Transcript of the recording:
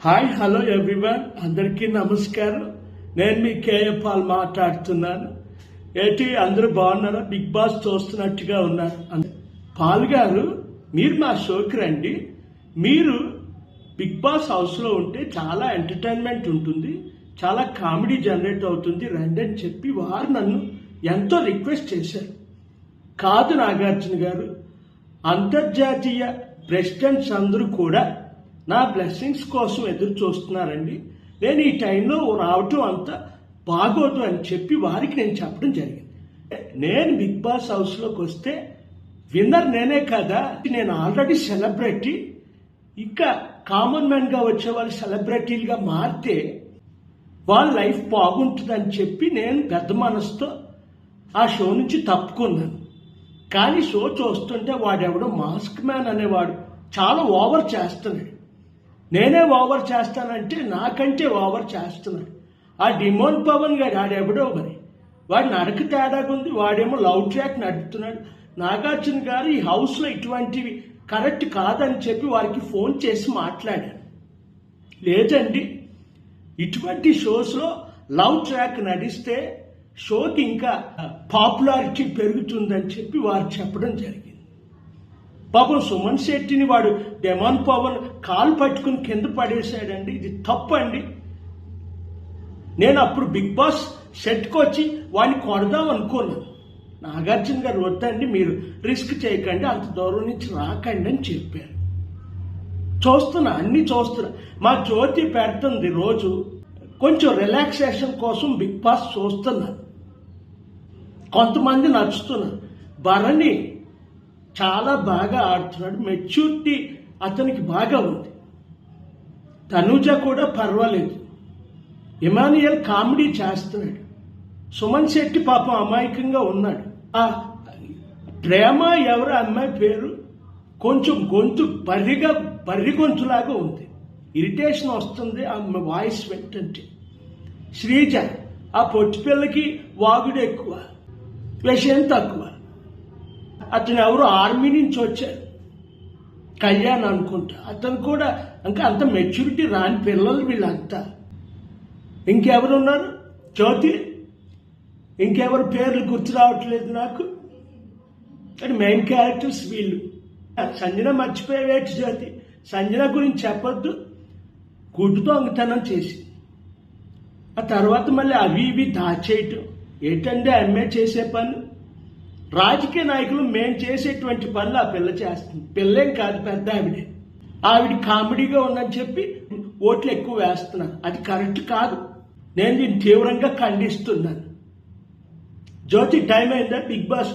Hi hello everyone, అందరికీ నమస్కారం. నేను మీ కేఏ పాల్ మాట్లాడుతున్నాను. ఏంటి అందరూ బాగున్నారా? బిగ్ బాస్ చూస్తున్నట్టుగా ఉన్నారు. పాల్ గారు, మీరు మా షోకి రండి. మీరు బిగ్ బాస్ హౌస్లో ఉంటే చాలా ఎంటర్టైన్మెంట్ ఉంటుంది, చాలా కామెడీ జనరేట్ అవుతుంది, రండి అని చెప్పి వారు నన్ను ఎంతో రిక్వెస్ట్ చేశారు. కాదు నాగార్జున గారు, అంతర్జాతీయ ప్రెసిడెంట్స్ అందరూ కూడా నా బ్లెస్సింగ్స్ కోసం ఎదురు చూస్తున్నారండి. నేను ఈ టైంలో రావటం అంత బాగోదు అని చెప్పి వారికి నేను చెప్పడం జరిగింది. నేను బిగ్ బాస్ హౌస్లోకి వస్తే విన్నర్ నేనే కదా, నేను ఆల్రెడీ సెలబ్రిటీ. ఇంకా కామన్ మ్యాన్గా వచ్చే వాళ్ళు సెలబ్రిటీలుగా మారితే వాళ్ళ లైఫ్ బాగుంటుందని చెప్పి నేను పెద్ద మనసుతో ఆ షో నుంచి తప్పుకున్నాను. కానీ షో చూస్తుంటే వాడెవడో మాస్క్ మ్యాన్ అనేవాడు చాలా ఓవర్ చేస్తున్నాడు. నేనే ఓవర్ చేస్తానంటే నాకంటే ఓవర్ చేస్తున్నాడు. ఆ డిమోన్ పవన్ గారు ఆడెవడో మరి, వాడు నడక తేడాగా ఉంది. వాడేమో లవ్ ట్రాక్ నడుపుతున్నాడు. నాగార్జున గారు ఈ హౌస్లో ఇటువంటివి కరెక్ట్ కాదని చెప్పి వారికి ఫోన్ చేసి మాట్లాడాను. లేదండి, ఇటువంటి షోస్లో లవ్ ట్రాక్ నడిస్తే షోకి ఇంకా పాపులారిటీ పెరుగుతుందని చెప్పి వారు చెప్పడం జరిగింది. పాపం సుమన్ శెట్టిని వాడు డెమాన్ పవన్ కాలు పట్టుకుని కింద పడేశాడండి. ఇది తప్పు అండి. నేను అప్పుడు బిగ్ బాస్ సెట్కి వచ్చి వాడిని కొడదాం అనుకున్నాను. నాగార్జున గారు, వద్దండి, మీరు రిస్క్ చేయకండి, అంత దూరం నుంచి రాకండి అని చెప్పారు. చూస్తున్నా, అన్ని చూస్తున్నా. మా జ్యోతి పెడుతుంది రోజు. కొంచెం రిలాక్సేషన్ కోసం బిగ్ బాస్ చూస్తున్నాను. కొంతమంది నచ్చుతున్నారు. భరణి చాలా బాగా ఆడుతున్నాడు, మెచ్యూరిటీ అతనికి బాగా ఉంది. తనూజ కూడా పర్వాలేదు. ఇమానియల్ కామెడీ చేస్తున్నాడు. సుమన్ శెట్టి పాపం అమాయకంగా ఉన్నాడు. ఆ ప్రేమ ఎవరు అమ్మాయి పేరు కొంచెం గొంతు బర్రి గొంతులాగా ఉంది. ఇరిటేషన్ వస్తుంది ఆ వాయిస్ వింటుంటే. శ్రీజ ఆ పొట్టి పిల్లకి వాగుడు ఎక్కువ, విషయం తక్కువ. అతను ఎవరు ఆర్మీ నుంచి వచ్చారు, కళ్యాణ్ అనుకుంటా. అతను కూడా ఇంకా అంత మెచ్యూరిటీ రాని పిల్లలు వీళ్ళంతా. ఇంకెవరున్నారు? జ్యోతి, ఇంకెవరు పేర్లు గుర్తు రావట్లేదు నాకు. కానీ మెయిన్ క్యారెక్టర్స్ వీళ్ళు. సంజన మర్చిపోయేవేటి జ్యోతి? సంజన గురించి చెప్పొద్దు, గుడ్డు దొంగతనం చేసి ఆ తర్వాత మళ్ళీ అవి ఇవి దాచేయటం. ఏంటంటే అమ్మే చేసే పని. రాజకీయ నాయకులు మేము చేసేటువంటి పనులు ఆ పిల్ల చేస్తుంది. పిల్లేం కాదు, పెద్ద ఆవిడే. ఆవిడ కామెడీగా ఉందని చెప్పి ఓట్లు ఎక్కువ వేస్తున్నారు. అది కరెక్ట్ కాదు. నేను దీన్ని తీవ్రంగా ఖండిస్తున్నాను. జ్యోతి, టైం అయిందా? Bigg boss